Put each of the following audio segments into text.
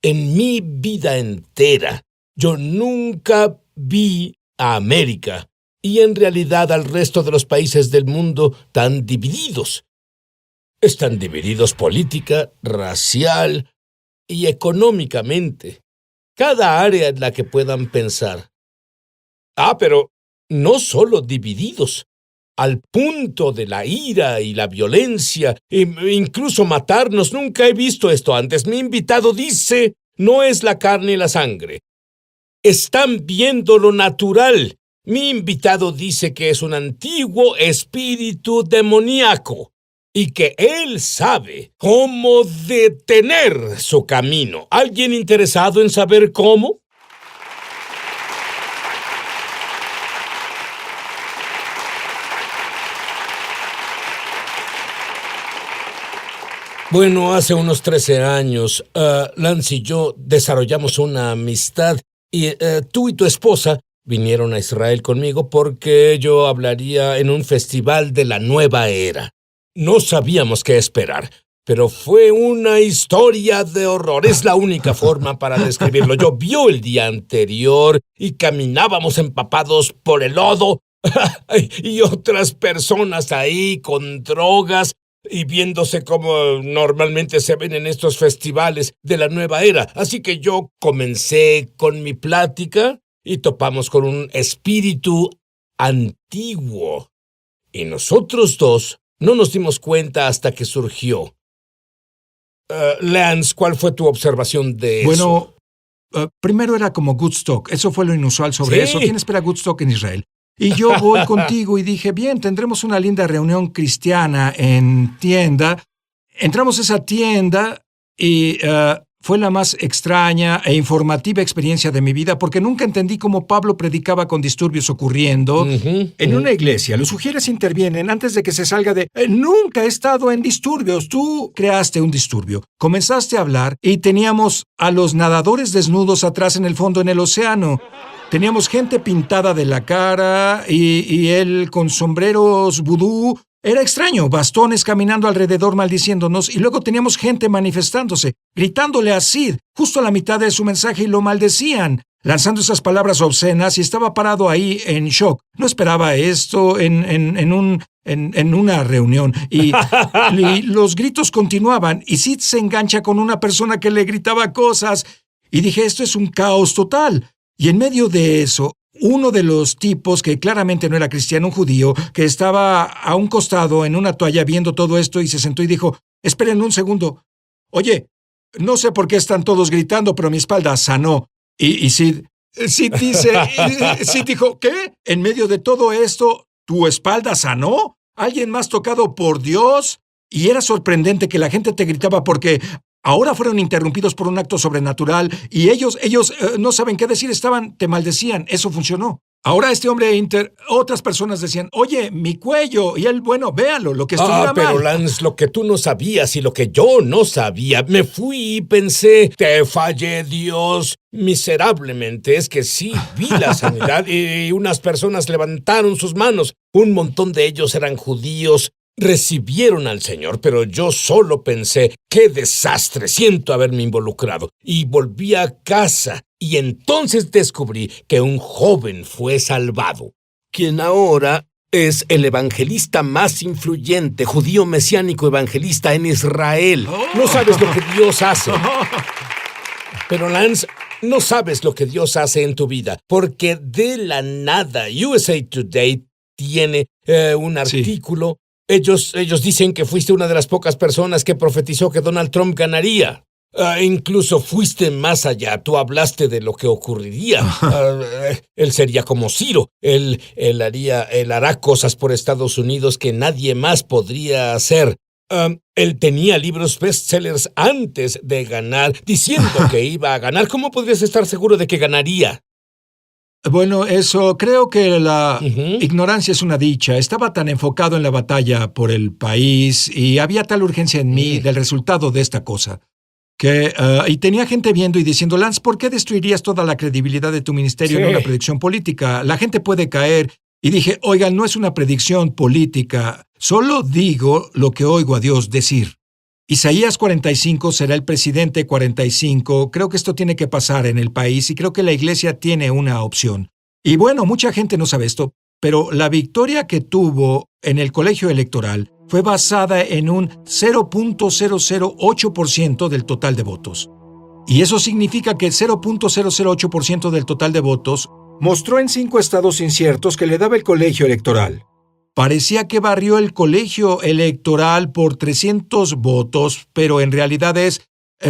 en mi vida entera, yo nunca vi a América y en realidad al resto de los países del mundo tan divididos. Están divididos política, racial y económicamente. Cada área en la que puedan pensar. Pero no solo divididos, al punto de la ira y la violencia, e incluso matarnos. Nunca he visto esto antes. Mi invitado dice, no es la carne y la sangre. Están viendo lo natural. Mi invitado dice que es un antiguo espíritu demoníaco y que él sabe cómo detener su camino. ¿Alguien interesado en saber cómo? Bueno, hace unos 13 años, Lance y yo desarrollamos una amistad y tú y tu esposa vinieron a Israel conmigo porque yo hablaría en un festival de la nueva era. No sabíamos qué esperar, pero fue una historia de horror. Es la única forma para describirlo. Llovió el día anterior y caminábamos empapados por el lodo y otras personas ahí con drogas y viéndose como normalmente se ven en estos festivales de la nueva era. Así que yo comencé con mi plática y topamos con un espíritu antiguo. Y nosotros dos no nos dimos cuenta hasta que surgió. Lance, ¿cuál fue tu observación de eso? Bueno, primero era como Woodstock. Eso fue lo inusual sobre Sí. eso. ¿Quién espera Woodstock en Israel? Y yo voy contigo y dije, bien, tendremos una linda reunión cristiana en tienda. Entramos a esa tienda y fue la más extraña e informativa experiencia de mi vida porque nunca entendí cómo Pablo predicaba con disturbios ocurriendo. En una iglesia, los sugieres intervienen antes de que se salga de nunca he estado en disturbios. Tú creaste un disturbio. Comenzaste a hablar y teníamos a los nadadores desnudos atrás en el fondo en el océano. Teníamos gente pintada de la cara y él con sombreros vudú. Era extraño, bastones caminando alrededor maldiciéndonos y luego teníamos gente manifestándose, gritándole a Sid justo a la mitad de su mensaje y lo maldecían, lanzando esas palabras obscenas y estaba parado ahí en shock. No esperaba esto en una reunión y los gritos continuaban y Sid se engancha con una persona que le gritaba cosas y dije, esto es un caos total. Y en medio de eso, uno de los tipos, que claramente no era cristiano, un judío, que estaba a un costado en una toalla viendo todo esto y se sentó y dijo, esperen un segundo. Oye, no sé por qué están todos gritando, pero mi espalda sanó. Y Sid dijo, ¿qué? En medio de todo esto, ¿tu espalda sanó? ¿Alguien más tocado por Dios? Y era sorprendente que la gente te gritaba porque ahora fueron interrumpidos por un acto sobrenatural y ellos no saben qué decir, te maldecían. Eso funcionó. Ahora este hombre otras personas decían, oye, mi cuello. Y él, bueno, véalo, lo que estuviera mal. Pero Lance, lo que tú no sabías y lo que yo no sabía, me fui y pensé, te fallé, Dios, miserablemente. Es que sí, vi la sanidad y unas personas levantaron sus manos. Un montón de ellos eran judíos. Recibieron al Señor, pero yo solo pensé, ¡qué desastre! Siento haberme involucrado. Y volví a casa, y entonces descubrí que un joven fue salvado, quien ahora es el evangelista más influyente, judío mesiánico evangelista en Israel. No sabes lo que Dios hace. Pero Lance, no sabes lo que Dios hace en tu vida, porque de la nada USA Today tiene un artículo. Ellos dicen que fuiste una de las pocas personas que profetizó que Donald Trump ganaría. Incluso fuiste más allá. Tú hablaste de lo que ocurriría. Él sería como Ciro. Él hará cosas por Estados Unidos que nadie más podría hacer. Él tenía libros bestsellers antes de ganar, diciendo que iba a ganar. ¿Cómo podrías estar seguro de que ganaría? Bueno, creo que la ignorancia es una dicha. Estaba tan enfocado en la batalla por el país y había tal urgencia en mí del resultado de esta cosa y tenía gente viendo y diciendo, Lance, ¿por qué destruirías toda la credibilidad de tu ministerio en una predicción política? La gente puede caer. Y dije, oigan, no es una predicción política, solo digo lo que oigo a Dios decir. Isaías 45 será el presidente 45. Creo que esto tiene que pasar en el país y creo que la iglesia tiene una opción. Y bueno, mucha gente no sabe esto, pero la victoria que tuvo en el colegio electoral fue basada en un 0.008% del total de votos. Y eso significa que el 0.008% del total de votos mostró en 5 estados inciertos que le daba el colegio electoral. Parecía que barrió el colegio electoral por 300 votos, pero en realidad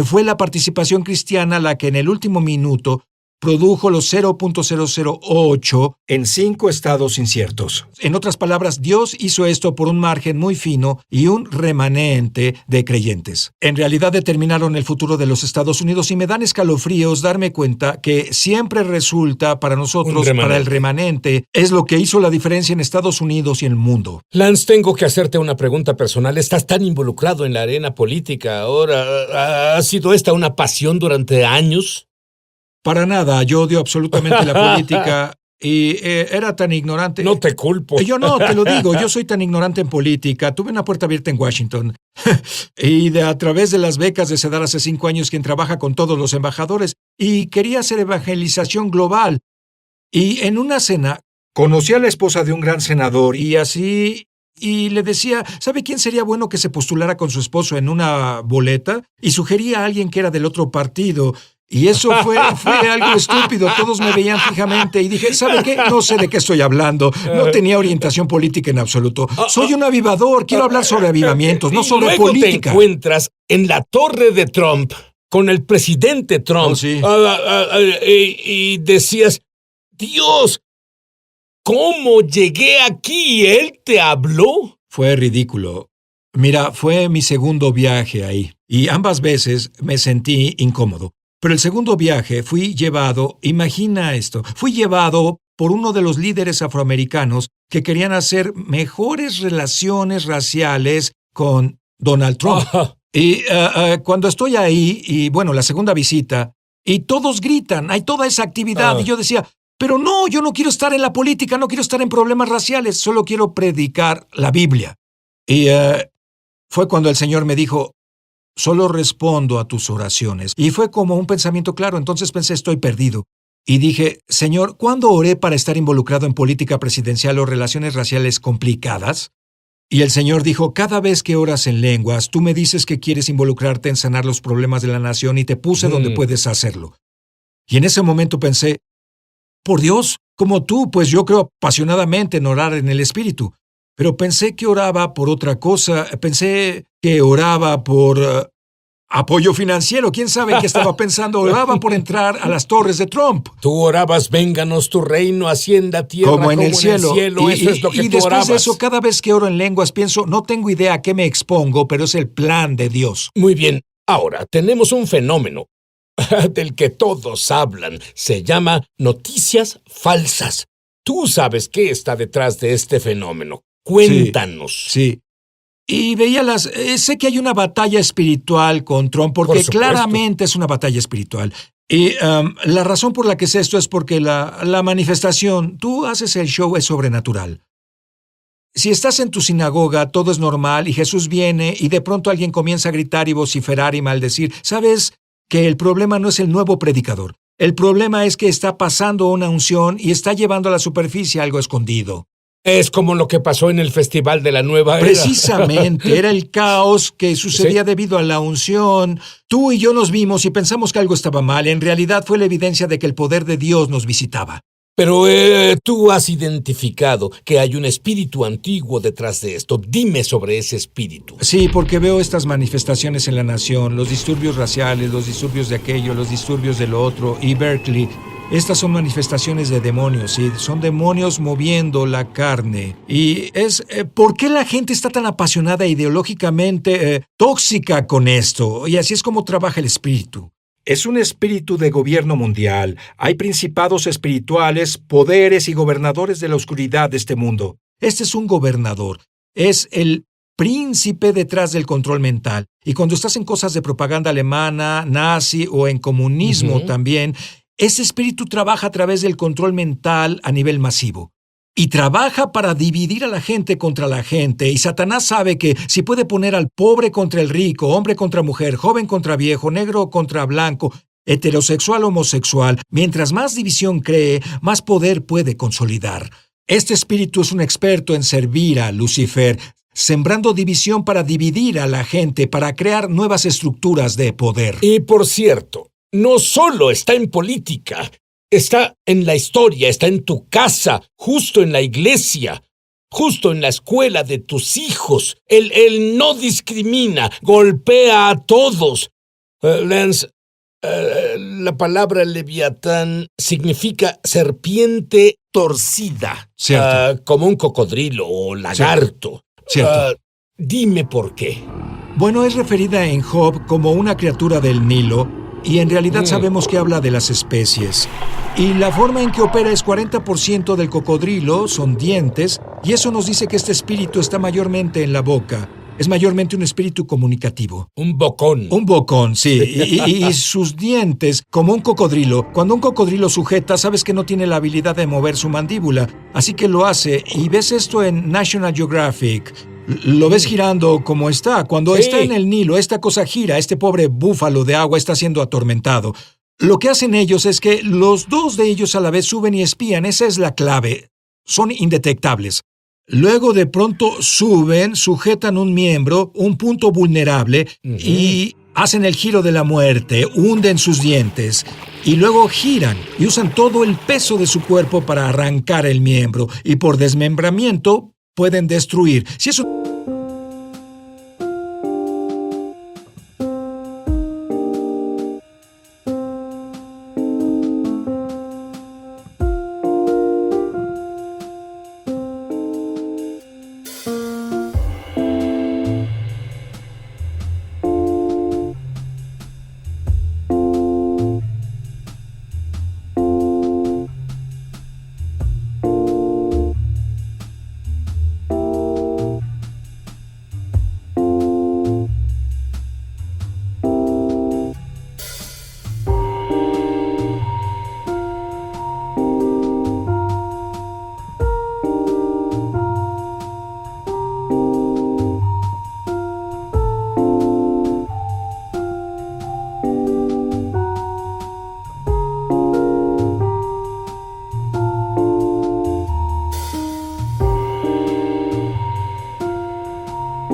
fue la participación cristiana la que en el último minuto produjo los 0.008 en 5 estados inciertos. En otras palabras, Dios hizo esto por un margen muy fino y un remanente de creyentes. En realidad determinaron el futuro de los Estados Unidos y me dan escalofríos darme cuenta que siempre resulta para nosotros, para el remanente, es lo que hizo la diferencia en Estados Unidos y en el mundo. Lance, tengo que hacerte una pregunta personal. Estás tan involucrado en la arena política ahora. ¿Ha sido esta una pasión durante años? Para nada, yo odio absolutamente la política y era tan ignorante. No te culpo. Yo no, te lo digo, yo soy tan ignorante en política. Tuve una puerta abierta en Washington y a través de las becas de CEDAR hace 5 años quien trabaja con todos los embajadores y quería hacer evangelización global. Y en una cena conocí a la esposa de un gran senador y le decía, ¿sabe quién sería bueno que se postulara con su esposo en una boleta? Y sugería a alguien que era del otro partido. Y eso fue algo estúpido. Todos me veían fijamente y dije, ¿sabe qué? No sé de qué estoy hablando. No tenía orientación política en absoluto. Soy un avivador. Quiero hablar sobre avivamientos, no sobre luego política. Te encuentras en la torre de Trump con el presidente Trump. Oh, sí. Y decías, Dios, ¿cómo llegué aquí? ¿Él te habló? Fue ridículo. Mira, fue mi segundo viaje ahí. Y ambas veces me sentí incómodo. Pero el segundo viaje fui llevado, imagina esto, fui llevado por uno de los líderes afroamericanos que querían hacer mejores relaciones raciales con Donald Trump. Y cuando estoy ahí, y bueno, la segunda visita, y todos gritan, hay toda esa actividad, y yo decía, pero no, yo no quiero estar en la política, no quiero estar en problemas raciales, solo quiero predicar la Biblia. Y fue cuando el Señor me dijo, solo respondo a tus oraciones. Y fue como un pensamiento claro. Entonces pensé, estoy perdido. Y dije, Señor, ¿cuándo oré para estar involucrado en política presidencial o relaciones raciales complicadas? Y el Señor dijo, cada vez que oras en lenguas, tú me dices que quieres involucrarte en sanar los problemas de la nación y te puse donde puedes hacerlo. Y en ese momento pensé, por Dios, como tú, pues yo creo apasionadamente en orar en el Espíritu. Pero pensé que oraba por otra cosa, pensé que oraba por apoyo financiero, quién sabe qué estaba pensando, oraba por entrar a las torres de Trump. Tú orabas, vénganos tu reino, hacienda, tierra, como en el cielo. Eso es lo que y tú después orabas. de eso, cada vez que oro en lenguas pienso, no tengo idea a qué me expongo, pero es el plan de Dios. Muy bien, ahora tenemos un fenómeno del que todos hablan, se llama noticias falsas. Tú sabes qué está detrás de este fenómeno. Cuéntanos. Sí. Y veía sé que hay una batalla espiritual con Trump, porque claramente es una batalla espiritual. Y la razón por la que sé esto es porque la manifestación, tú haces el show, es sobrenatural. Si estás en tu sinagoga, todo es normal y Jesús viene y de pronto alguien comienza a gritar y vociferar y maldecir. ¿Sabes que el problema no es el nuevo predicador? El problema es que está pasando una unción y está llevando a la superficie algo escondido. Es como lo que pasó en el Festival de la Nueva Era. Precisamente, era el caos que sucedía debido a la unción. Tú y yo nos vimos y pensamos que algo estaba mal. En realidad fue la evidencia de que el poder de Dios nos visitaba. Pero tú has identificado que hay un espíritu antiguo detrás de esto. Dime sobre ese espíritu. Sí, porque veo estas manifestaciones en la nación, los disturbios raciales, los disturbios de aquello, los disturbios de lo otro, y Berkeley. Estas son manifestaciones de demonios, ¿sí? Son demonios moviendo la carne. Y ¿por qué la gente está tan apasionada ideológicamente tóxica con esto? Y así es como trabaja el espíritu. Es un espíritu de gobierno mundial. Hay principados espirituales, poderes y gobernadores de la oscuridad de este mundo. Este es un gobernador. Es el príncipe detrás del control mental. Y cuando estás en cosas de propaganda alemana, nazi o en comunismo también, ese espíritu trabaja a través del control mental a nivel masivo. y trabaja para dividir a la gente contra la gente. Y Satanás sabe que si puede poner al pobre contra el rico, hombre contra mujer, joven contra viejo, negro contra blanco, heterosexual, homosexual, mientras más división cree, más poder puede consolidar. Este espíritu es un experto en servir a Lucifer, sembrando división para dividir a la gente, para crear nuevas estructuras de poder. Y por cierto, no solo está en política, está en la historia, está en tu casa, justo en la iglesia, justo en la escuela de tus hijos. Él no discrimina, golpea a todos. Lance, la palabra leviatán significa serpiente torcida, como un cocodrilo o lagarto. Cierto. Dime por qué. Bueno, es referida en Job como una criatura del Nilo, y en realidad sabemos que habla de las especies. Y la forma en que opera es 40% del cocodrilo, son dientes, y eso nos dice que este espíritu está mayormente en la boca. Es mayormente un espíritu comunicativo. Un bocón. Un bocón, sí. Y sus dientes, como un cocodrilo. Cuando un cocodrilo sujeta, sabes que no tiene la habilidad de mover su mandíbula. Así que lo hace. Y ves esto en National Geographic. Lo ves girando como está. Cuando está en el Nilo, esta cosa gira. Este pobre búfalo de agua está siendo atormentado. Lo que hacen ellos es que los dos de ellos a la vez suben y espían. Esa es la clave. Son indetectables. Luego de pronto suben, sujetan un miembro, un punto vulnerable, y hacen el giro de la muerte, hunden sus dientes, y luego giran y usan todo el peso de su cuerpo para arrancar el miembro, y por desmembramiento pueden destruir. Si eso...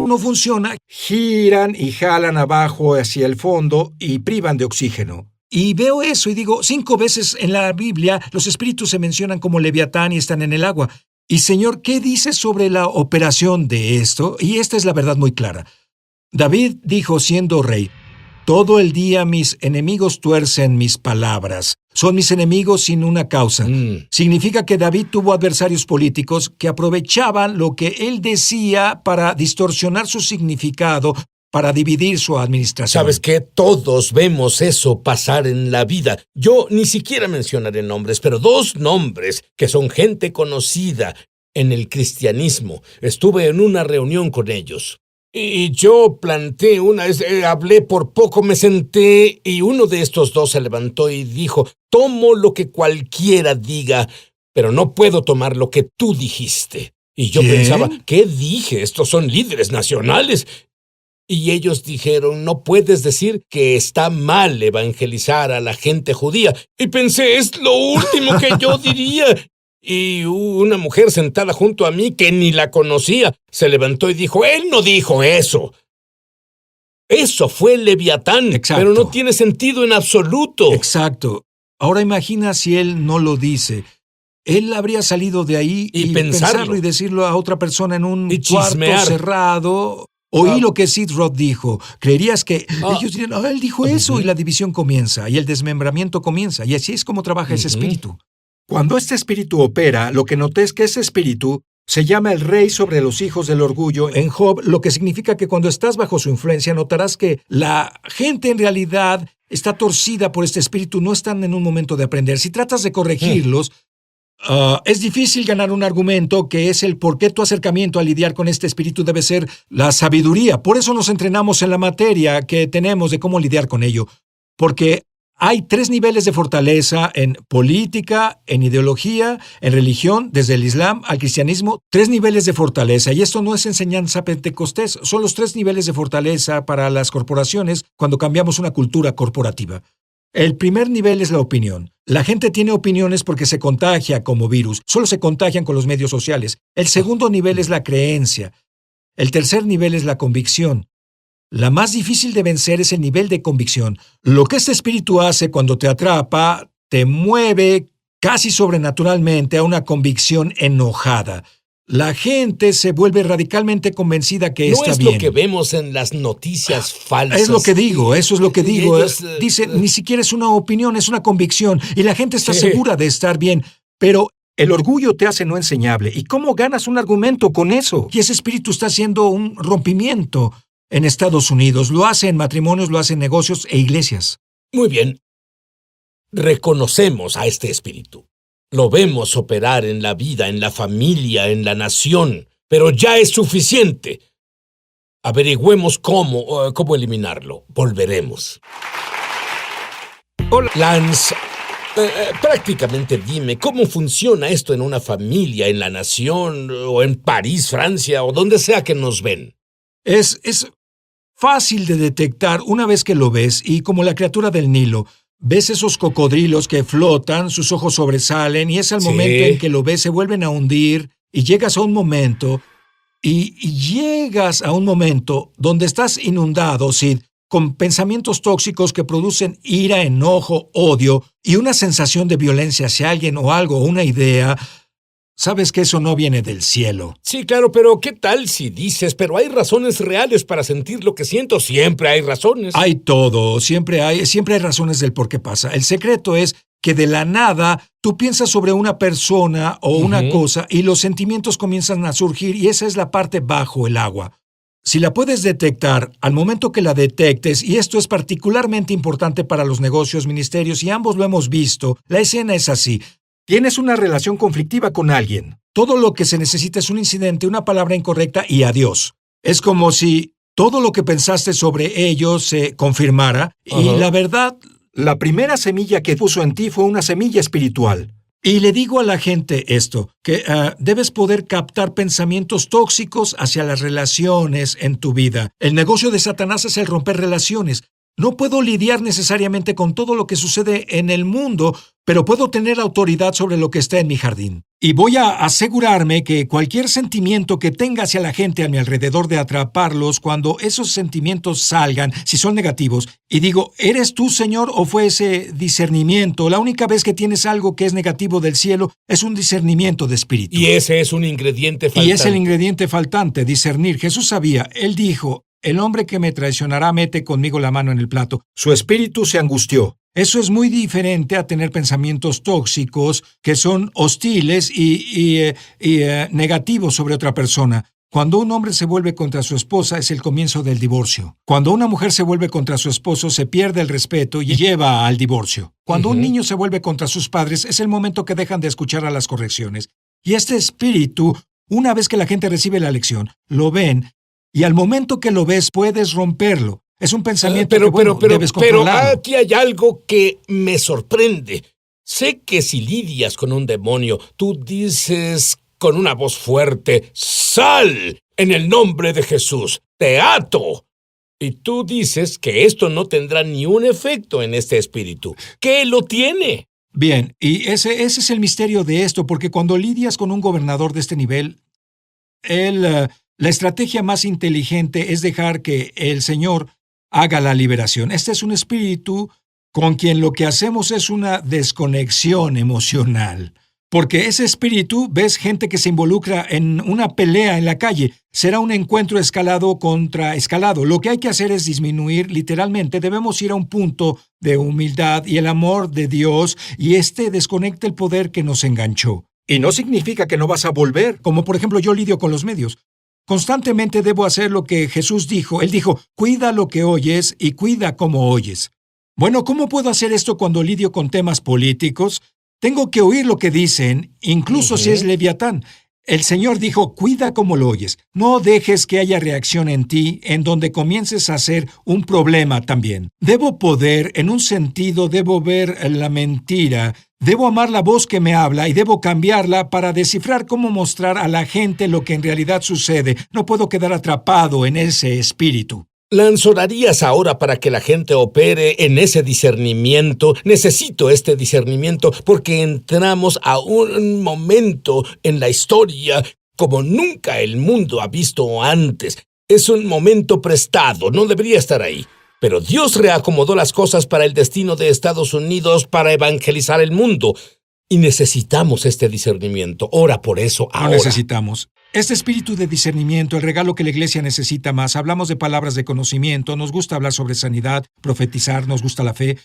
no funciona, giran y jalan abajo hacia el fondo y privan de oxígeno. Y veo eso y digo, 5 veces en la Biblia los espíritus se mencionan como leviatán y están en el agua. Y Señor, ¿qué dices sobre la operación de esto? Y esta es la verdad muy clara. David dijo siendo rey, todo el día mis enemigos tuercen mis palabras. Son mis enemigos sin una causa. Significa que David tuvo adversarios políticos que aprovechaban lo que él decía para distorsionar su significado, para dividir su administración. ¿Sabes qué? Todos vemos eso pasar en la vida. Yo ni siquiera mencionaré nombres, pero 2 nombres que son gente conocida en el cristianismo. Estuve en una reunión con ellos. Y yo planteé hablé por poco, me senté y uno de estos 2 se levantó y dijo, tomo lo que cualquiera diga, pero no puedo tomar lo que tú dijiste. Y yo pensaba, ¿qué dije? Estos son líderes nacionales. Y ellos dijeron, no puedes decir que está mal evangelizar a la gente judía. Y pensé, es lo último que yo diría. Y una mujer sentada junto a mí, que ni la conocía, se levantó y dijo, él no dijo eso. Eso fue Leviatán, pero no tiene sentido en absoluto. Exacto. Ahora imagina si él no lo dice. Él habría salido de ahí y pensarlo y decirlo a otra persona en un cuarto cerrado. Oí lo que Sid Roth dijo. Creerías que ellos dirían, él dijo eso, y la división comienza, y el desmembramiento comienza, y así es como trabaja ese espíritu. Cuando este espíritu opera, lo que noté es que ese espíritu se llama el rey sobre los hijos del orgullo en Job, lo que significa que cuando estás bajo su influencia notarás que la gente en realidad está torcida por este espíritu, no están en un momento de aprender. Si tratas de corregirlos, es difícil ganar un argumento que es el por qué tu acercamiento a lidiar con este espíritu debe ser la sabiduría. Por eso nos entrenamos en la materia que tenemos de cómo lidiar con ello. Porque Hay 3 niveles de fortaleza en política, en ideología, en religión, desde el Islam al cristianismo. 3 niveles de fortaleza. Y esto no es enseñanza pentecostés. Son los 3 niveles de fortaleza para las corporaciones cuando cambiamos una cultura corporativa. El primer nivel es la opinión. La gente tiene opiniones porque se contagia como virus. Solo se contagian con los medios sociales. El segundo nivel es la creencia. El tercer nivel es la convicción. La más difícil de vencer es el nivel de convicción. Lo que este espíritu hace cuando te atrapa, te mueve casi sobrenaturalmente a una convicción enojada. La gente se vuelve radicalmente convencida que está bien. No es lo que vemos en las noticias falsas. Es lo que digo, eso es lo que digo. Ellos, Dice, ni siquiera es una opinión, es una convicción. Y la gente está Sí. segura de estar bien. Pero el orgullo te hace no enseñable. ¿Y cómo ganas un argumento con eso? Y ese espíritu está haciendo un rompimiento en Estados Unidos. Lo hace en matrimonios, lo hace en negocios e iglesias. Muy bien. Reconocemos a este espíritu. Lo vemos operar en la vida, en la familia, en la nación, pero ya es suficiente. Averigüemos cómo eliminarlo. Volveremos. Hola. Lance, prácticamente dime, ¿cómo funciona esto en una familia, en la nación, o en París, Francia, o donde sea que nos ven? Es fácil de detectar una vez que lo ves y como la criatura del Nilo, ves esos cocodrilos que flotan, sus ojos sobresalen y es el Sí. momento en que lo ves, se vuelven a hundir y llegas a un momento donde estás inundado, Sid, con pensamientos tóxicos que producen ira, enojo, odio y una sensación de violencia hacia alguien o algo, una idea. Sabes que eso no viene del cielo. Sí, claro, pero ¿qué tal si dices, pero hay razones reales para sentir lo que siento? Siempre hay razones. Hay todo, siempre hay razones del por qué pasa. El secreto es que de la nada tú piensas sobre una persona o una cosa y los sentimientos comienzan a surgir y esa es la parte bajo el agua. Si la puedes detectar, al momento que la detectes, y esto es particularmente importante para los negocios, ministerios, y ambos lo hemos visto, la escena es así. Tienes una relación conflictiva con alguien. Todo lo que se necesita es un incidente, una palabra incorrecta y adiós. Es como si todo lo que pensaste sobre ellos se confirmara y la verdad, la primera semilla que puso en ti fue una semilla espiritual. Y le digo a la gente esto, que debes poder captar pensamientos tóxicos hacia las relaciones en tu vida. El negocio de Satanás es el romper relaciones. No puedo lidiar necesariamente con todo lo que sucede en el mundo, pero puedo tener autoridad sobre lo que está en mi jardín. Y voy a asegurarme que cualquier sentimiento que tenga hacia la gente a mi alrededor de atraparlos, cuando esos sentimientos salgan, si son negativos, y digo, ¿eres tú, Señor, o fue ese discernimiento? La única vez que tienes algo que es negativo del cielo es un discernimiento de espíritu. Y ese es un ingrediente faltante. Y es el ingrediente faltante, discernir. Jesús sabía, él dijo, el hombre que me traicionará mete conmigo la mano en el plato. Su espíritu se angustió. Eso es muy diferente a tener pensamientos tóxicos que son hostiles y negativos sobre otra persona. Cuando un hombre se vuelve contra su esposa es el comienzo del divorcio. Cuando una mujer se vuelve contra su esposo se pierde el respeto y lleva al divorcio. Cuando un niño se vuelve contra sus padres es el momento que dejan de escuchar a las correcciones. Y este espíritu, una vez que la gente recibe la lección, lo ven y al momento que lo ves puedes romperlo. Es un pensamiento que debes controlarlo. Pero aquí hay algo que me sorprende. Sé que si lidias con un demonio, tú dices con una voz fuerte, ¡sal! En el nombre de Jesús, te ato. Y tú dices que esto no tendrá ni un efecto en este espíritu. ¿Qué lo tiene? Bien, y ese es el misterio de esto, porque cuando lidias con un gobernador de este nivel, la estrategia más inteligente es dejar que el Señor haga la liberación. Este es un espíritu con quien lo que hacemos es una desconexión emocional. Porque ese espíritu, ves gente que se involucra en una pelea en la calle, será un encuentro escalado contra escalado. Lo que hay que hacer es disminuir, literalmente, debemos ir a un punto de humildad y el amor de Dios y desconecta el poder que nos enganchó. Y no significa que no vas a volver, como por ejemplo yo lidio con los medios. Constantemente debo hacer lo que Jesús dijo. Él dijo, cuida lo que oyes y cuida cómo oyes. Bueno, ¿cómo puedo hacer esto cuando lidio con temas políticos? Tengo que oír lo que dicen, incluso si es Leviatán. El Señor dijo, cuida como lo oyes. No dejes que haya reacción en ti en donde comiences a ser un problema también. Debo poder, en un sentido, debo ver la mentira. Debo amar la voz que me habla y debo cambiarla para descifrar cómo mostrar a la gente lo que en realidad sucede. No puedo quedar atrapado en ese espíritu. Lance, ¿orarías ahora para que la gente opere en ese discernimiento? Necesito este discernimiento porque entramos a un momento en la historia como nunca el mundo ha visto antes. Es un momento prestado, no debería estar ahí. Pero Dios reacomodó las cosas para el destino de Estados Unidos para evangelizar el mundo. Y necesitamos este discernimiento. Ora por eso ahora. Lo necesitamos. Este espíritu de discernimiento, el regalo que la iglesia necesita más. Hablamos de palabras de conocimiento, nos gusta hablar sobre sanidad, profetizar, nos gusta la fe.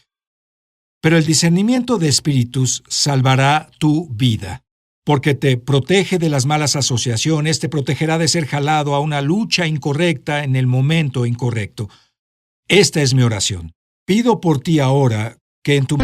Pero el discernimiento de espíritus salvará tu vida, porque te protege de las malas asociaciones, te protegerá de ser jalado a una lucha incorrecta en el momento incorrecto. Esta es mi oración. Pido por ti ahora que en tu...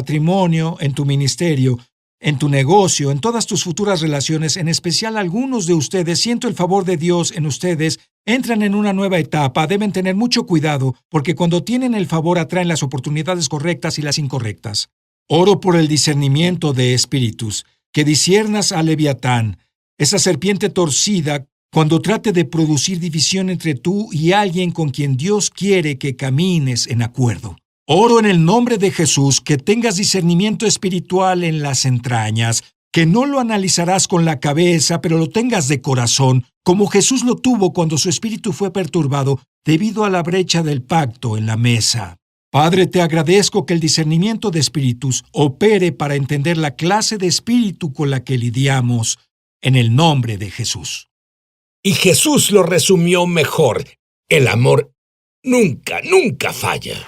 matrimonio, en tu ministerio, en tu negocio, en todas tus futuras relaciones, en especial algunos de ustedes, siento el favor de Dios en ustedes, entran en una nueva etapa, deben tener mucho cuidado, porque cuando tienen el favor atraen las oportunidades correctas y las incorrectas. Oro por el discernimiento de espíritus, que disciernas a Leviatán, esa serpiente torcida, cuando trate de producir división entre tú y alguien con quien Dios quiere que camines en acuerdo. Oro en el nombre de Jesús que tengas discernimiento espiritual en las entrañas, que no lo analizarás con la cabeza, pero lo tengas de corazón, como Jesús lo tuvo cuando su espíritu fue perturbado debido a la brecha del pacto en la mesa. Padre, te agradezco que el discernimiento de espíritus opere para entender la clase de espíritu con la que lidiamos, en el nombre de Jesús. Y Jesús lo resumió mejor. El amor nunca, nunca falla.